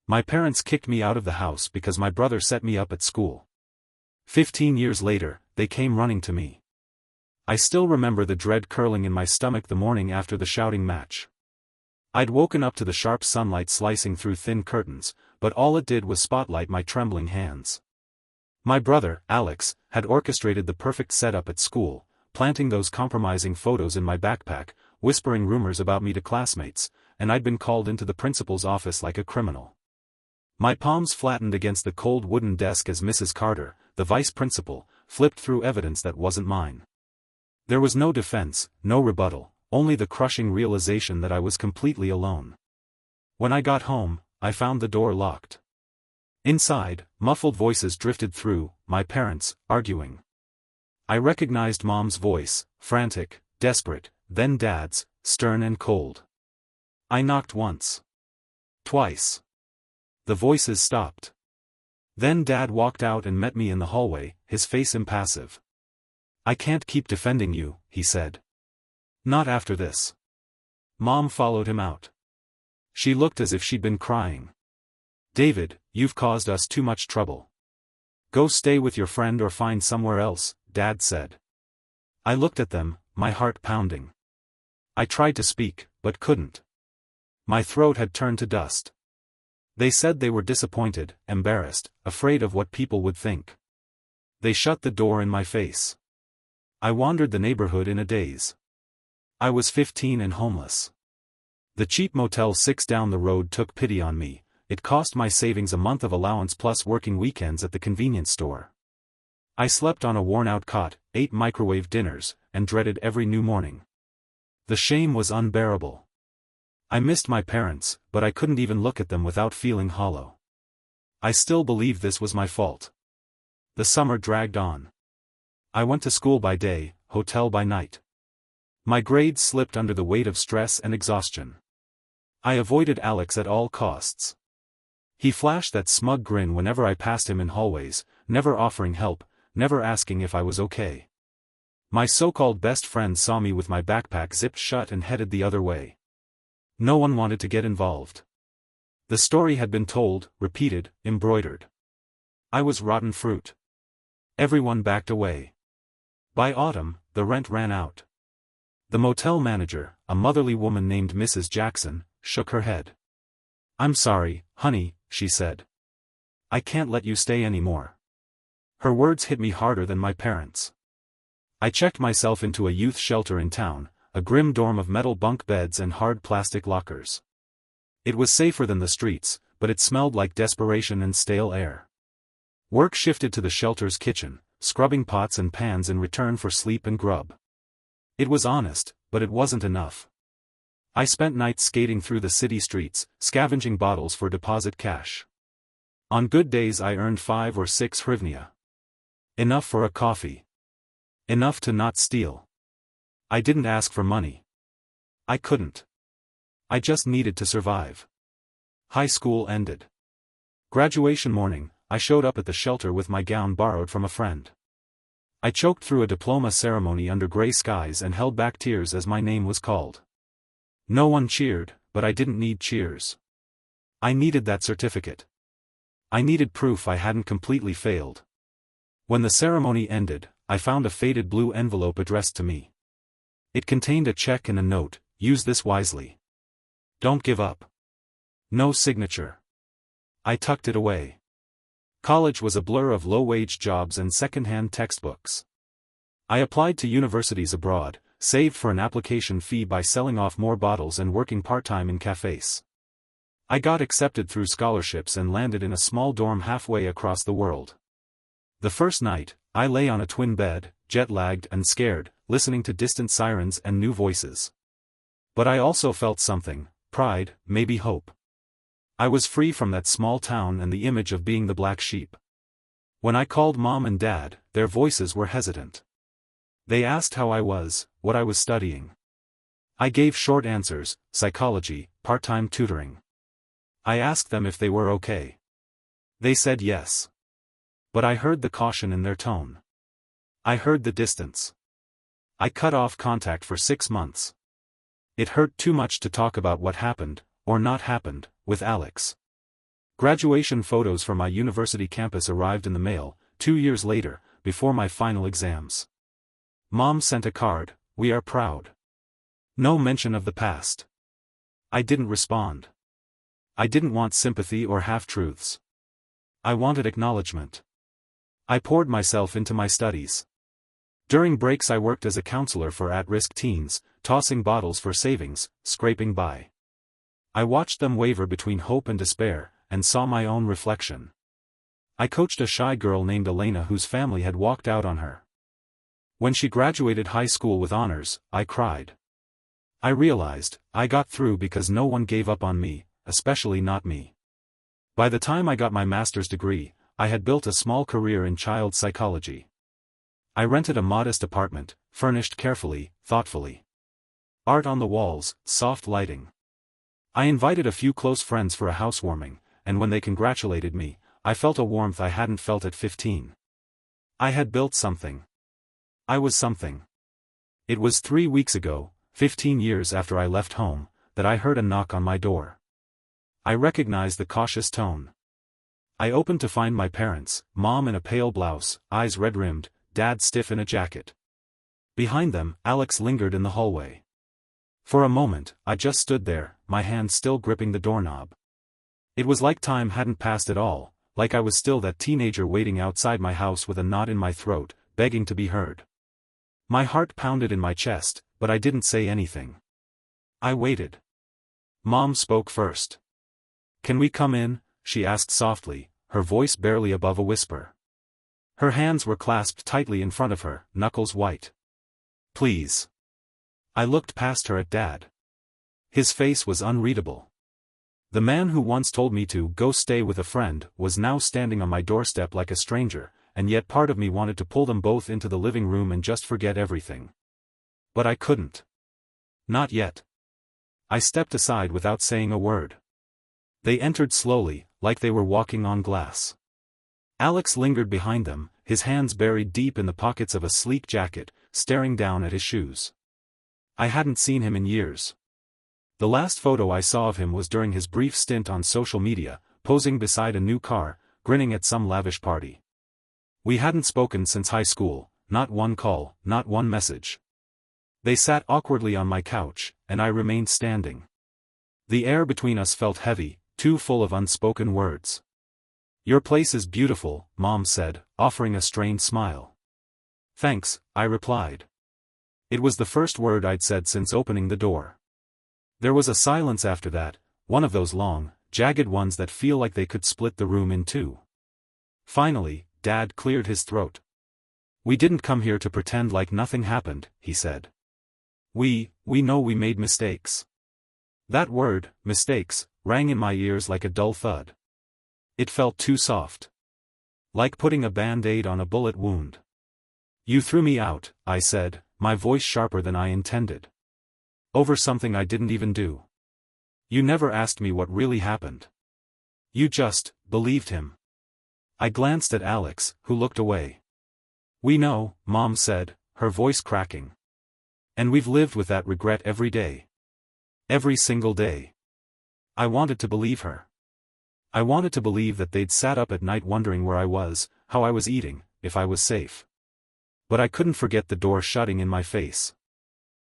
My parents kicked me out of the house because my brother set me up at school. 15 years later, they came running to me. I still remember the dread curling in my stomach the morning after the shouting match. I'd woken up to the sharp sunlight slicing through thin curtains, but all it did was spotlight my trembling hands. My brother, Alex, had orchestrated the perfect setup at school, planting those compromising photos in my backpack, whispering rumors about me to classmates, and I'd been called into the principal's office like a criminal. My palms flattened against the cold wooden desk as Mrs. Carter, the vice principal, flipped through evidence that wasn't mine. There was no defense, no rebuttal, only the crushing realization that I was completely alone. When I got home, I found the door locked. Inside, muffled voices drifted through, my parents, arguing. I recognized Mom's voice, frantic, desperate, then Dad's, stern and cold. I knocked once. Twice. The voices stopped. Then Dad walked out and met me in the hallway, his face impassive. "I can't keep defending you," he said. "Not after this." Mom followed him out. She looked as if she'd been crying. "David, you've caused us too much trouble. Go stay with your friend or find somewhere else," Dad said. I looked at them, my heart pounding. I tried to speak, but couldn't. My throat had turned to dust. They said they were disappointed, embarrassed, afraid of what people would think. They shut the door in my face. I wandered the neighborhood in a daze. I was 15 and homeless. The cheap Motel 6 down the road took pity on me. It cost my savings a month of allowance plus working weekends at the convenience store. I slept on a worn-out cot, ate microwave dinners, and dreaded every new morning. The shame was unbearable. I missed my parents, but I couldn't even look at them without feeling hollow. I still believed this was my fault. The summer dragged on. I went to school by day, hotel by night. My grades slipped under the weight of stress and exhaustion. I avoided Alex at all costs. He flashed that smug grin whenever I passed him in hallways, never offering help, never asking if I was okay. My so-called best friend saw me with my backpack zipped shut and headed the other way. No one wanted to get involved. The story had been told, repeated, embroidered. I was rotten fruit. Everyone backed away. By autumn, the rent ran out. The motel manager, a motherly woman named Mrs. Jackson, shook her head. "I'm sorry, honey," she said. "I can't let you stay anymore." Her words hit me harder than my parents. I checked myself into a youth shelter in town, a grim dorm of metal bunk beds and hard plastic lockers. It was safer than the streets, but it smelled like desperation and stale air. Work shifted to the shelter's kitchen, scrubbing pots and pans in return for sleep and grub. It was honest, but it wasn't enough. I spent nights skating through the city streets, scavenging bottles for deposit cash. On good days I earned 5 or 6 hryvnia. Enough for a coffee. Enough to not steal. I didn't ask for money. I couldn't. I just needed to survive. High school ended. Graduation morning, I showed up at the shelter with my gown borrowed from a friend. I choked through a diploma ceremony under gray skies and held back tears as my name was called. No one cheered, but I didn't need cheers. I needed that certificate. I needed proof I hadn't completely failed. When the ceremony ended, I found a faded blue envelope addressed to me. It contained a check and a note, "Use this wisely. Don't give up." No signature. I tucked it away. College was a blur of low-wage jobs and second-hand textbooks. I applied to universities abroad, saved for an application fee by selling off more bottles and working part-time in cafes. I got accepted through scholarships and landed in a small dorm halfway across the world. The first night, I lay on a twin bed, jet-lagged and scared, listening to distant sirens and new voices. But I also felt something, pride, maybe hope. I was free from that small town and the image of being the black sheep. When I called Mom and Dad, their voices were hesitant. They asked how I was, what I was studying. I gave short answers: psychology, part-time tutoring. I asked them if they were okay. They said yes. But I heard the caution in their tone. I heard the distance. I cut off contact for 6 months. It hurt too much to talk about what happened, or not happened, with Alex. Graduation photos from my university campus arrived in the mail, 2 years later, before my final exams. Mom sent a card, "We are proud." No mention of the past. I didn't respond. I didn't want sympathy or half-truths. I wanted acknowledgement. I poured myself into my studies. During breaks I worked as a counselor for at-risk teens, tossing bottles for savings, scraping by. I watched them waver between hope and despair, and saw my own reflection. I coached a shy girl named Elena whose family had walked out on her. When she graduated high school with honors, I cried. I realized, I got through because no one gave up on me, especially not me. By the time I got my master's degree, I had built a small career in child psychology. I rented a modest apartment, furnished carefully, thoughtfully. Art on the walls, soft lighting. I invited a few close friends for a housewarming, and when they congratulated me, I felt a warmth I hadn't felt at 15. I had built something. I was something. It was 3 weeks ago, 15 years after I left home, that I heard a knock on my door. I recognized the cautious tone. I opened to find my parents, Mom in a pale blouse, eyes red-rimmed, Dad stiff in a jacket. Behind them, Alex lingered in the hallway. For a moment, I just stood there, my hand still gripping the doorknob. It was like time hadn't passed at all, like I was still that teenager waiting outside my house with a knot in my throat, begging to be heard. My heart pounded in my chest, but I didn't say anything. I waited. Mom spoke first. "Can we come in?" she asked softly, her voice barely above a whisper. Her hands were clasped tightly in front of her, knuckles white. "Please." I looked past her at Dad. His face was unreadable. The man who once told me to go stay with a friend was now standing on my doorstep like a stranger, and yet part of me wanted to pull them both into the living room and just forget everything. But I couldn't. Not yet. I stepped aside without saying a word. They entered slowly, like they were walking on glass. Alex lingered behind them, his hands buried deep in the pockets of a sleek jacket, staring down at his shoes. I hadn't seen him in years. The last photo I saw of him was during his brief stint on social media, posing beside a new car, grinning at some lavish party. We hadn't spoken since high school, not one call, not one message. They sat awkwardly on my couch, and I remained standing. The air between us felt heavy, too full of unspoken words. "Your place is beautiful," Mom said, offering a strained smile. "Thanks," I replied. It was the first word I'd said since opening the door. There was a silence after that, one of those long, jagged ones that feel like they could split the room in two. Finally, Dad cleared his throat. "We didn't come here to pretend like nothing happened," he said. We know we made mistakes." That word, mistakes, rang in my ears like a dull thud. It felt too soft. Like putting a band-aid on a bullet wound. "You threw me out," I said, my voice sharper than I intended. "Over something I didn't even do. You never asked me what really happened. You just believed him." I glanced at Alex, who looked away. "We know," Mom said, her voice cracking. "And we've lived with that regret every day. Every single day." I wanted to believe her. I wanted to believe that they'd sat up at night wondering where I was, how I was eating, if I was safe. But I couldn't forget the door shutting in my face.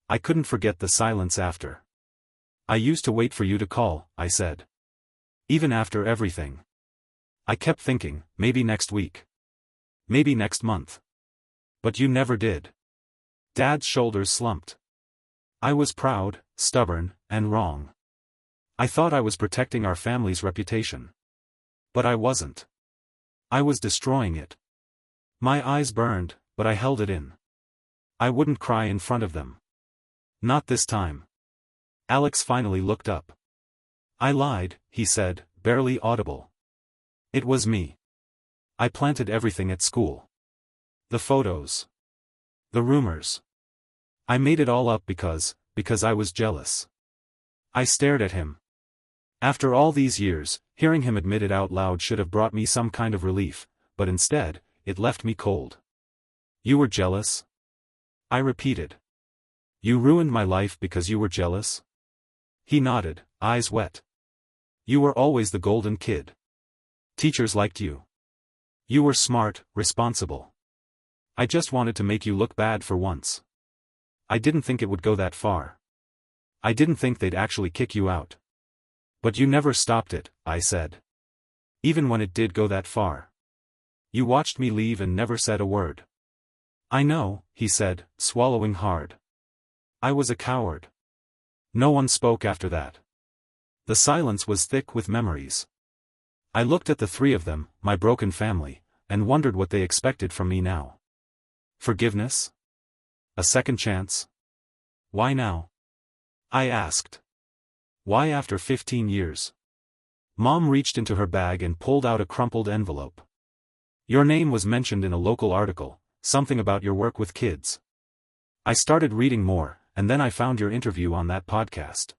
I couldn't forget the silence after. "I used to wait for you to call," I said. "Even after everything. I kept thinking, maybe next week. Maybe next month. But you never did." Dad's shoulders slumped. I was proud, stubborn, and wrong. I thought I was protecting our family's reputation. But I wasn't. I was destroying it. My eyes burned, but I held it in. I wouldn't cry in front of them. Not this time. Alex finally looked up. "I lied," he said, barely audible. "It was me. I planted everything at school. The photos. The rumors. I made it all up because I was jealous." I stared at him. After all these years, hearing him admit it out loud should have brought me some kind of relief, but instead, it left me cold. "You were jealous?" I repeated. "You ruined my life because you were jealous?" He nodded, eyes wet. "You were always the golden kid. Teachers liked you. You were smart, responsible. I just wanted to make you look bad for once. I didn't think it would go that far. I didn't think they'd actually kick you out. But you never stopped it, I said. Even when it did go that far. You watched me leave and never said a word. I know, he said, swallowing hard. I was a coward. No one spoke after that. The silence was thick with memories. I looked at the three of them, my broken family, and wondered what they expected from me now. Forgiveness? A second chance? Why now? I asked. Why after 15 years? Mom reached into her bag and pulled out a crumpled envelope. Your name was mentioned in a local article, something about your work with kids. I started reading more, and then I found your interview on that podcast.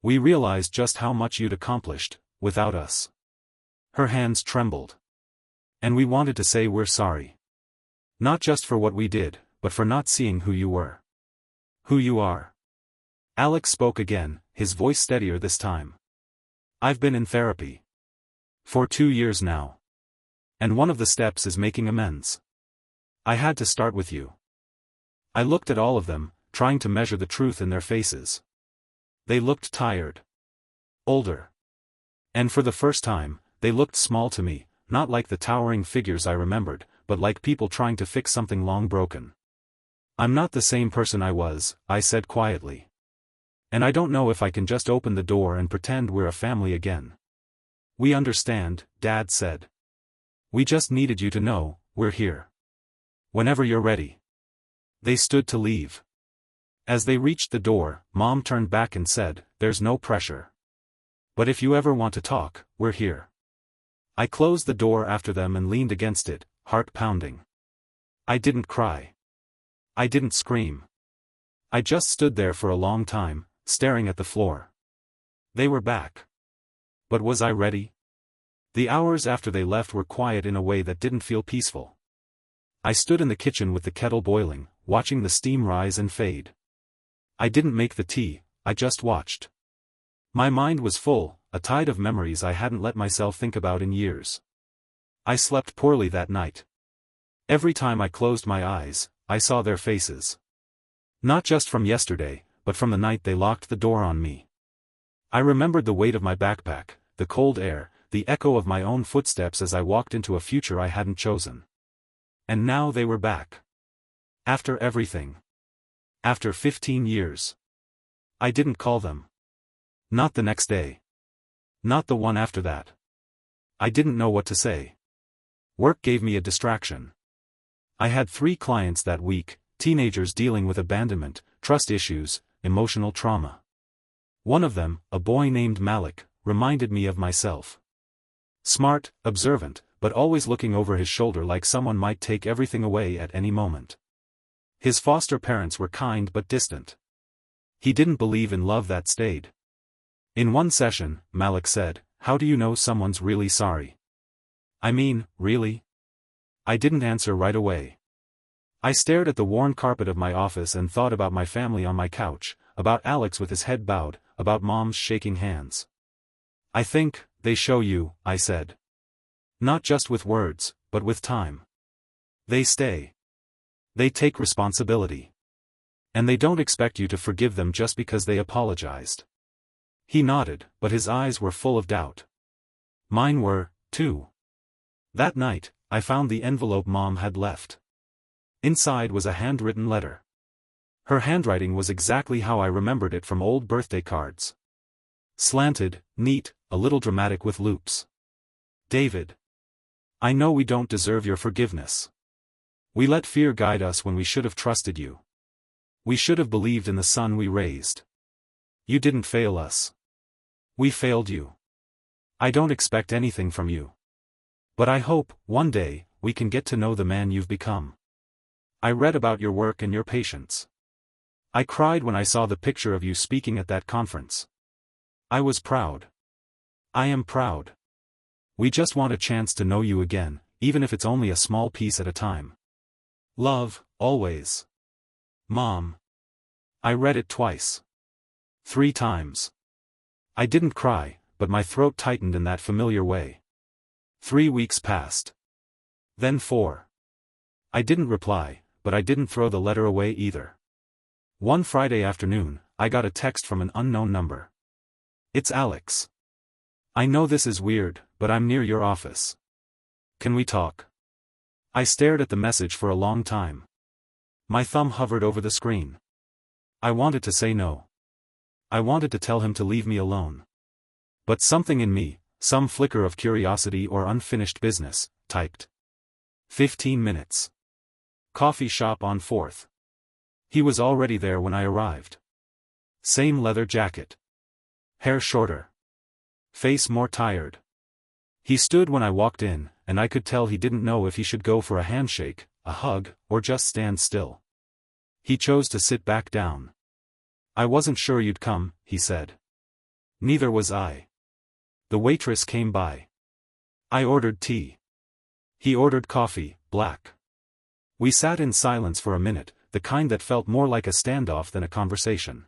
We realized just how much you'd accomplished, without us. Her hands trembled. And we wanted to say we're sorry. Not just for what we did, but for not seeing who you were. Who you are. Alex spoke again, his voice steadier this time. I've been in therapy. For 2 years now. And one of the steps is making amends. I had to start with you. I looked at all of them, trying to measure the truth in their faces. They looked tired. Older. And for the first time, they looked small to me, not like the towering figures I remembered, but like people trying to fix something long broken. I'm not the same person I was, I said quietly. And I don't know if I can just open the door and pretend we're a family again. We understand, Dad said. We just needed you to know, we're here. Whenever you're ready. They stood to leave. As they reached the door, Mom turned back and said, there's no pressure. But if you ever want to talk, we're here. I closed the door after them and leaned against it, heart pounding. I didn't cry. I didn't scream. I just stood there for a long time, staring at the floor. They were back. But was I ready? The hours after they left were quiet in a way that didn't feel peaceful. I stood in the kitchen with the kettle boiling, watching the steam rise and fade. I didn't make the tea, I just watched. My mind was full, a tide of memories I hadn't let myself think about in years. I slept poorly that night. Every time I closed my eyes, I saw their faces. Not just from yesterday, but from the night they locked the door on me. I remembered the weight of my backpack, the cold air, the echo of my own footsteps as I walked into a future I hadn't chosen. And now they were back. After everything. After 15 years. I didn't call them. Not the next day. Not the one after that. I didn't know what to say. Work gave me a distraction. I had 3 clients that week, teenagers dealing with abandonment, trust issues, emotional trauma. One of them, a boy named Malik, reminded me of myself. Smart, observant, but always looking over his shoulder like someone might take everything away at any moment. His foster parents were kind but distant. He didn't believe in love that stayed. In one session, Malik said, "How do you know someone's really sorry?" I mean, really? I didn't answer right away. I stared at the worn carpet of my office and thought about my family on my couch, about Alex with his head bowed, about Mom's shaking hands. I think, they show you, I said. Not just with words, but with time. They stay. They take responsibility. And they don't expect you to forgive them just because they apologized. He nodded, but his eyes were full of doubt. Mine were, too. That night, I found the envelope Mom had left. Inside was a handwritten letter. Her handwriting was exactly how I remembered it from old birthday cards. Slanted, neat, a little dramatic with loops. David. I know we don't deserve your forgiveness. We let fear guide us when we should have trusted you. We should have believed in the son we raised. You didn't fail us. We failed you. I don't expect anything from you. But I hope, one day, we can get to know the man you've become. I read about your work and your patience. I cried when I saw the picture of you speaking at that conference. I was proud. I am proud. We just want a chance to know you again, even if it's only a small piece at a time. Love, always. Mom. I read it twice. 3 times. I didn't cry, but my throat tightened in that familiar way. 3 weeks passed. Then 4. I didn't reply, but I didn't throw the letter away either. One Friday afternoon, I got a text from an unknown number. "It's Alex. I know this is weird, but I'm near your office. Can we talk?" I stared at the message for a long time. My thumb hovered over the screen. I wanted to say no. I wanted to tell him to leave me alone. But something in me, some flicker of curiosity or unfinished business, typed. 15 minutes. Coffee shop on 4th. He was already there when I arrived. Same leather jacket. Hair shorter. Face more tired. He stood when I walked in, and I could tell he didn't know if he should go for a handshake, a hug, or just stand still. He chose to sit back down. "I wasn't sure you'd come," he said. Neither was I. The waitress came by. I ordered tea. He ordered coffee, black. We sat in silence for a minute, the kind that felt more like a standoff than a conversation.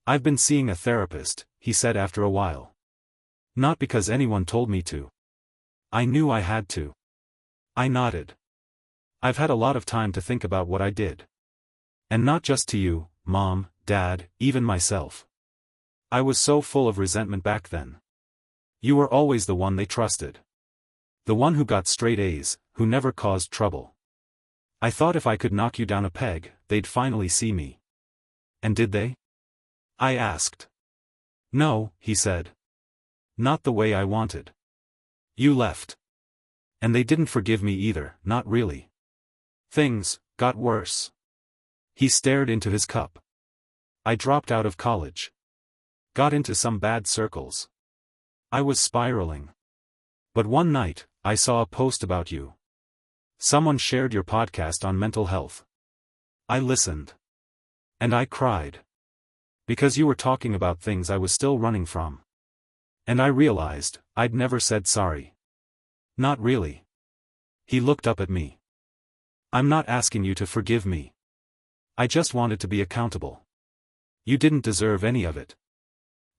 "I've been seeing a therapist," he said after a while. "Not because anyone told me to. I knew I had to." I nodded. "I've had a lot of time to think about what I did. And not just to you, Mom, Dad, even myself. I was so full of resentment back then. You were always the one they trusted. The one who got straight A's, who never caused trouble. I thought if I could knock you down a peg, they'd finally see me." "And did they?" I asked. "No," he said. "Not the way I wanted. You left. And they didn't forgive me either, not really. Things got worse." He stared into his cup. "I dropped out of college. Got into some bad circles. I was spiraling. But one night, I saw a post about you. Someone shared your podcast on mental health. I listened. And I cried. Because you were talking about things I was still running from. And I realized, I'd never said sorry. Not really." He looked up at me. "I'm not asking you to forgive me. I just wanted to be accountable. You didn't deserve any of it."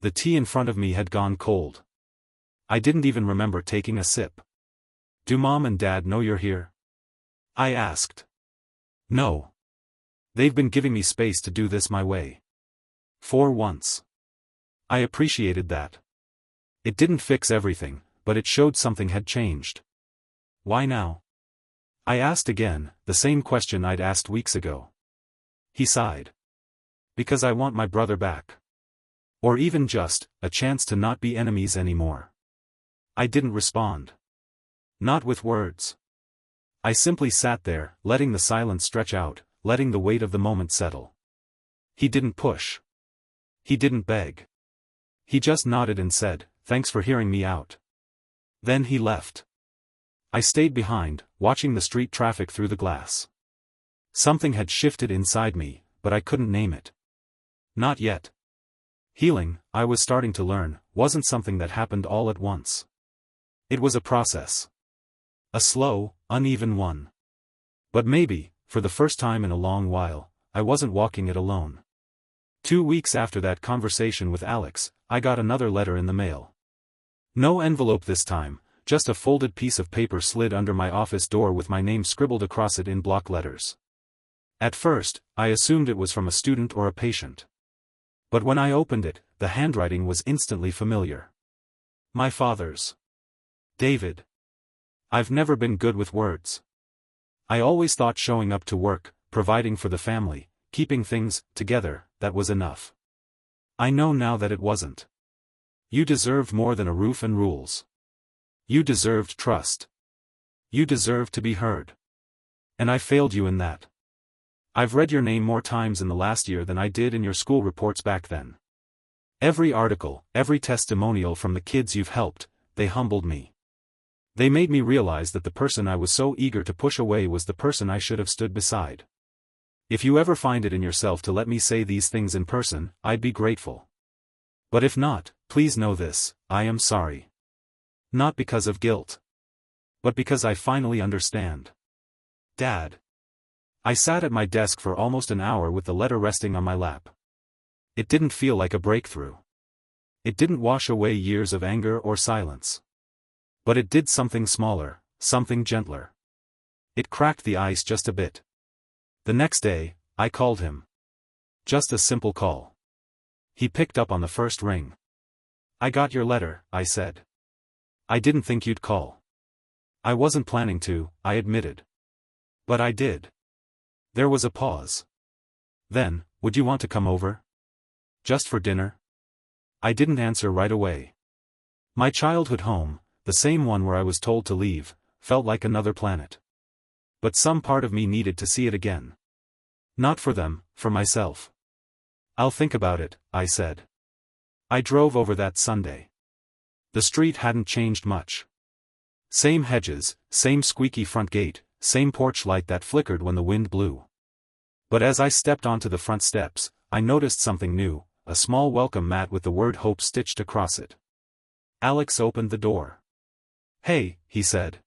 The tea in front of me had gone cold. I didn't even remember taking a sip. "Do Mom and Dad know you're here?" I asked. "No. They've been giving me space to do this my way. For once." I appreciated that. It didn't fix everything, but it showed something had changed. "Why now?" I asked again, the same question I'd asked weeks ago. He sighed. "Because I want my brother back. Or even just, a chance to not be enemies anymore." I didn't respond. Not with words. I simply sat there, letting the silence stretch out, letting the weight of the moment settle. He didn't push. He didn't beg. He just nodded and said, "Thanks for hearing me out." Then he left. I stayed behind, watching the street traffic through the glass. Something had shifted inside me, but I couldn't name it. Not yet. Healing, I was starting to learn, wasn't something that happened all at once. It was a process. A slow, uneven one. But maybe, for the first time in a long while, I wasn't walking it alone. 2 weeks after that conversation with Alex, I got another letter in the mail. No envelope this time, just a folded piece of paper slid under my office door with my name scribbled across it in block letters. At first, I assumed it was from a student or a patient. But when I opened it, the handwriting was instantly familiar. My father's. "David. I've never been good with words. I always thought showing up to work, providing for the family, keeping things together, that was enough. I know now that it wasn't. You deserved more than a roof and rules. You deserved trust. You deserved to be heard. And I failed you in that. I've read your name more times in the last year than I did in your school reports back then. Every article, every testimonial from the kids you've helped, they humbled me. They made me realize that the person I was so eager to push away was the person I should have stood beside. If you ever find it in yourself to let me say these things in person, I'd be grateful. But if not, please know this, I am sorry. Not because of guilt. But because I finally understand. Dad." I sat at my desk for almost an hour with the letter resting on my lap. It didn't feel like a breakthrough. It didn't wash away years of anger or silence. But it did something smaller, something gentler. It cracked the ice just a bit. The next day, I called him. Just a simple call. He picked up on the first ring. "I got your letter," I said. "I didn't think you'd call." "I wasn't planning to," I admitted. "But I did." There was a pause. Then, "Would you want to come over? Just for dinner?" I didn't answer right away. My childhood home, the same one where I was told to leave, felt like another planet. But some part of me needed to see it again. Not for them, for myself. "I'll think about it," I said. I drove over that Sunday. The street hadn't changed much. Same hedges, same squeaky front gate, same porch light that flickered when the wind blew. But as I stepped onto the front steps, I noticed something new, a small welcome mat with the word hope stitched across it. Alex opened the door. "Hey," he said.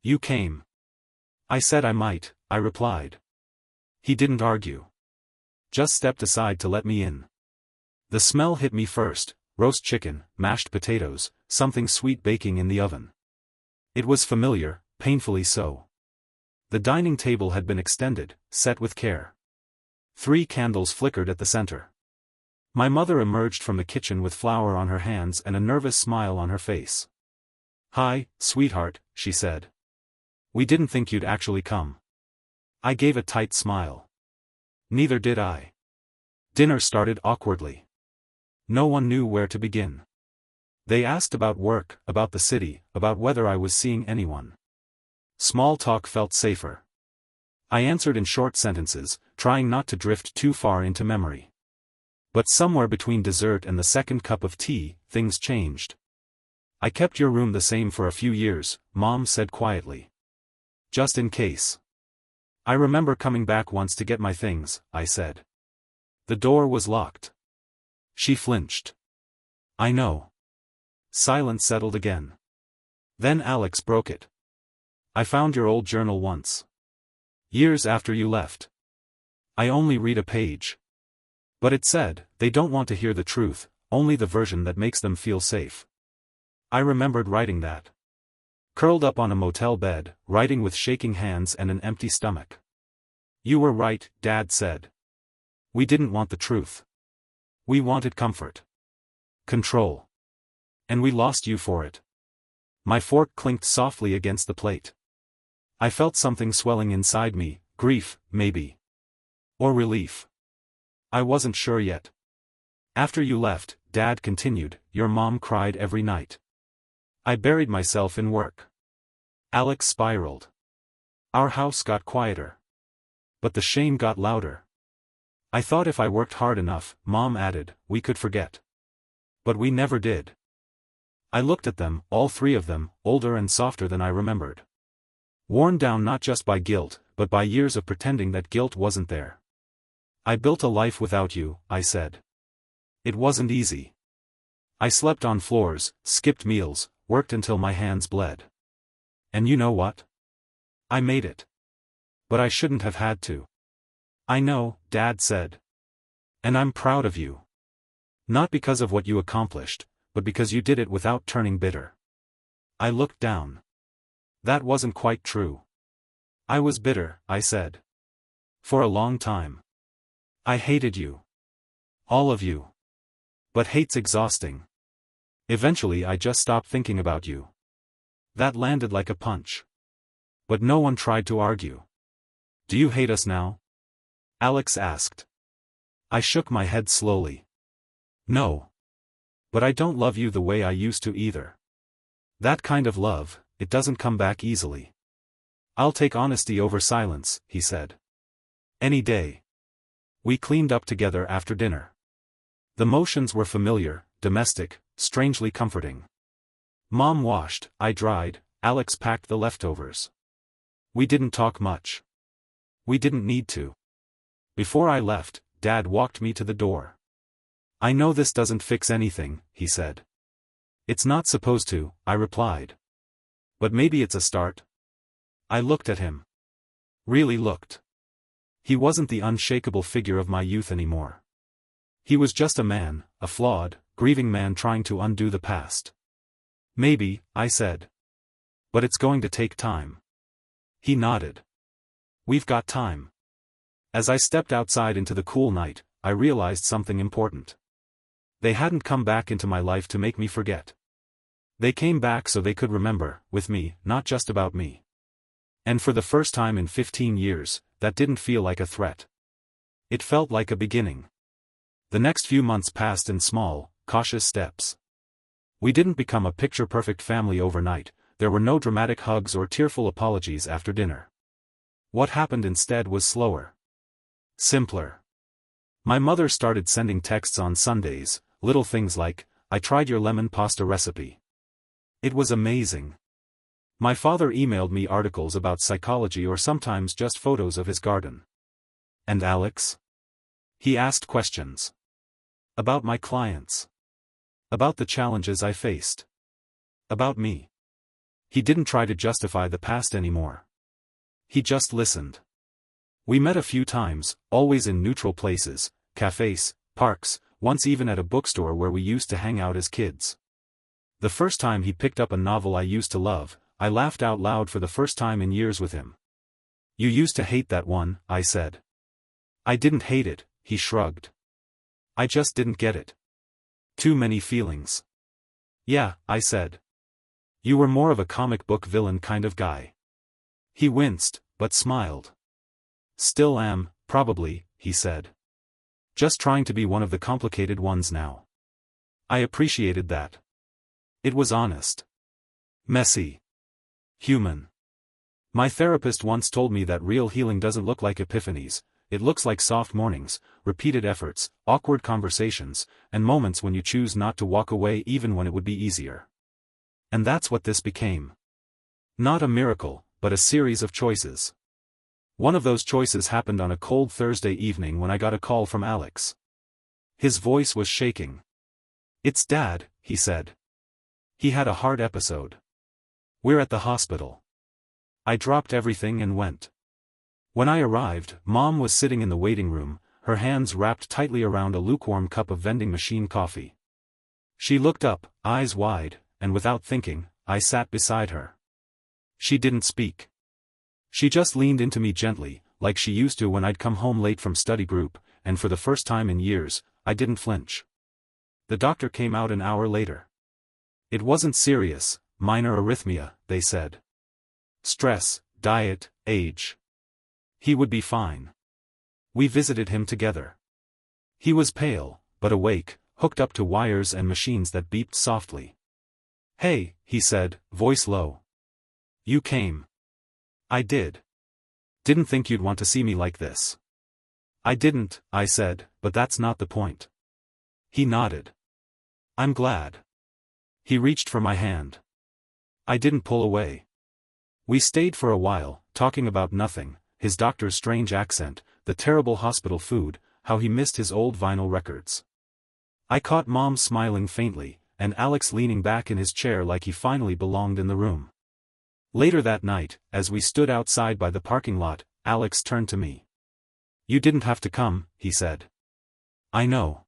"You came." I said I might, I replied. He didn't argue. Just stepped aside to let me in. The smell hit me first, roast chicken, mashed potatoes, something sweet baking in the oven. It was familiar, painfully so. The dining table had been extended, set with care. 3 candles flickered at the center. My mother emerged from the kitchen with flour on her hands and a nervous smile on her face. "Hi, sweetheart," she said. "We didn't think you'd actually come." I gave a tight smile. Neither did I. Dinner started awkwardly. No one knew where to begin. They asked about work, about the city, about whether I was seeing anyone. Small talk felt safer. I answered in short sentences, trying not to drift too far into memory. But somewhere between dessert and the second cup of tea, things changed. "I kept your room the same for a few years," Mom said quietly. "Just in case." "I remember coming back once to get my things," I said. "The door was locked." She flinched. "I know." Silence settled again. Then Alex broke it. "I found your old journal once. Years after you left. I only read a page. But it said, they don't want to hear the truth, only the version that makes them feel safe." I remembered writing that. Curled up on a motel bed, writing with shaking hands and an empty stomach. "You were right," Dad said. "We didn't want the truth. We wanted comfort. Control. And we lost you for it." My fork clinked softly against the plate. I felt something swelling inside me, grief, maybe. Or relief. I wasn't sure yet. "After you left," Dad continued, "your mom cried every night. I buried myself in work." Alex spiraled. Our house got quieter. But the shame got louder. "I thought if I worked hard enough," Mom added, "we could forget. But we never did." I looked at them, all 3 of them, older and softer than I remembered. Worn down not just by guilt, but by years of pretending that guilt wasn't there. "I built a life without you," I said. "It wasn't easy. I slept on floors, skipped meals, worked until my hands bled. And you know what? I made it. But I shouldn't have had to." "I know," Dad said. "And I'm proud of you. Not because of what you accomplished, but because you did it without turning bitter." I looked down. That wasn't quite true. "I was bitter," I said. "For a long time. I hated you. All of you. But hate's exhausting. Eventually I just stopped thinking about you." That landed like a punch. But no one tried to argue. "Do you hate us now?" Alex asked. I shook my head slowly. "No. But I don't love you the way I used to either. That kind of love, it doesn't come back easily." "I'll take honesty over silence," he said. "Any day." We cleaned up together after dinner. The motions were familiar, domestic, strangely comforting. Mom washed, I dried, Alex packed the leftovers. We didn't talk much. We didn't need to. Before I left, Dad walked me to the door. "I know this doesn't fix anything," he said. "It's not supposed to," I replied. "But maybe it's a start." I looked at him. Really looked. He wasn't the unshakable figure of my youth anymore. He was just a man, a flawed, grieving man trying to undo the past. "Maybe," I said. But it's going to take time. He nodded. We've got time. As I stepped outside into the cool night, I realized something important. They hadn't come back into my life to make me forget. They came back so they could remember, with me, not just about me. And for the first time in 15 years, that didn't feel like a threat. It felt like a beginning. The next few months passed in small, cautious steps. We didn't become a picture-perfect family overnight. There were no dramatic hugs or tearful apologies after dinner. What happened instead was slower. Simpler. My mother started sending texts on Sundays, little things like, "I tried your lemon pasta recipe." It was amazing. My father emailed me articles about psychology or sometimes just photos of his garden. And Alex? He asked questions. About my clients. About the challenges I faced. About me. He didn't try to justify the past anymore. He just listened. We met a few times, always in neutral places, cafes, parks, once even at a bookstore where we used to hang out as kids. The first time he picked up a novel I used to love, I laughed out loud for the first time in years with him. "You used to hate that one," I said. "I didn't hate it," he shrugged. "I just didn't get it. Too many feelings." "Yeah," I said. "You were more of a comic book villain kind of guy." He winced, but smiled. "Still am, probably," he said. "Just trying to be one of the complicated ones now." I appreciated that. It was honest. Messy. Human. My therapist once told me that real healing doesn't look like epiphanies, it looks like soft mornings, repeated efforts, awkward conversations, and moments when you choose not to walk away even when it would be easier. And that's what this became. Not a miracle, but a series of choices. One of those choices happened on a cold Thursday evening when I got a call from Alex. His voice was shaking. "It's Dad," he said. "He had a heart episode. We're at the hospital." I dropped everything and went. When I arrived, Mom was sitting in the waiting room, her hands wrapped tightly around a lukewarm cup of vending machine coffee. She looked up, eyes wide, and without thinking, I sat beside her. She didn't speak. She just leaned into me gently, like she used to when I'd come home late from study group, and for the first time in years, I didn't flinch. The doctor came out an hour later. It wasn't serious, minor arrhythmia, they said. Stress, diet, age. He would be fine. We visited him together. He was pale, but awake, hooked up to wires and machines that beeped softly. "Hey," he said, voice low. "You came." "I did. Didn't think you'd want to see me like this." "I didn't," I said, "but that's not the point." He nodded. "I'm glad." He reached for my hand. I didn't pull away. We stayed for a while, talking about nothing, his doctor's strange accent, the terrible hospital food, how he missed his old vinyl records. I caught Mom smiling faintly, and Alex leaning back in his chair like he finally belonged in the room. Later that night, as we stood outside by the parking lot, Alex turned to me. "You didn't have to come," he said. "I know.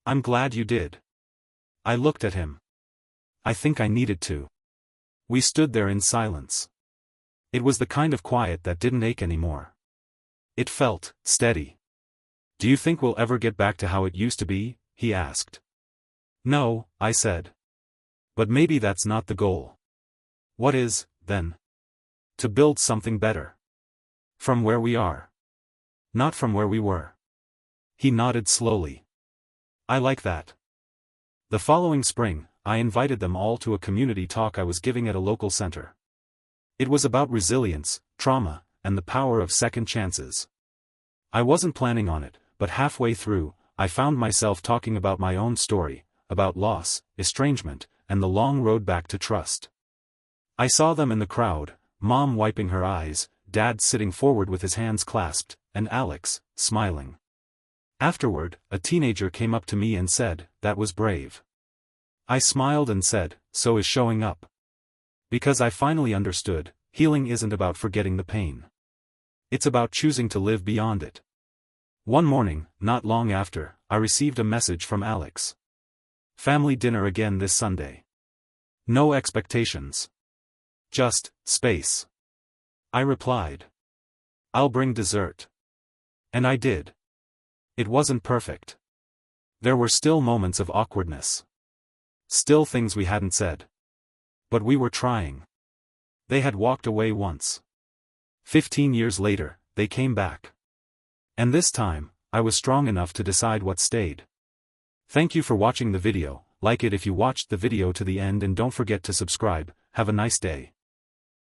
I'm glad you did." I looked at him. "I think I needed to." We stood there in silence. It was the kind of quiet that didn't ache anymore. It felt steady. "Do you think we'll ever get back to how it used to be?" he asked. "No," I said. "But maybe that's not the goal." "What is, then?" "To build something better. From where we are. Not from where we were." He nodded slowly. "I like that." The following spring, I invited them all to a community talk I was giving at a local center. It was about resilience, trauma, and the power of second chances. I wasn't planning on it, but halfway through, I found myself talking about my own story, about loss, estrangement, and the long road back to trust. I saw them in the crowd, Mom wiping her eyes, Dad sitting forward with his hands clasped, and Alex, smiling. Afterward, a teenager came up to me and said, "That was brave." I smiled and said, "So is showing up." Because I finally understood, healing isn't about forgetting the pain. It's about choosing to live beyond it. One morning, not long after, I received a message from Alex. "Family dinner again this Sunday. No expectations. Just, space. I replied. I'll bring dessert. And I did. It wasn't perfect. There were still moments of awkwardness. Still things we hadn't said. But we were trying. They had walked away once. 15 years later, they came back. And this time, I was strong enough to decide what stayed. Thank you for watching the video. Like it if you watched the video to the end and don't forget to subscribe. Have a nice day.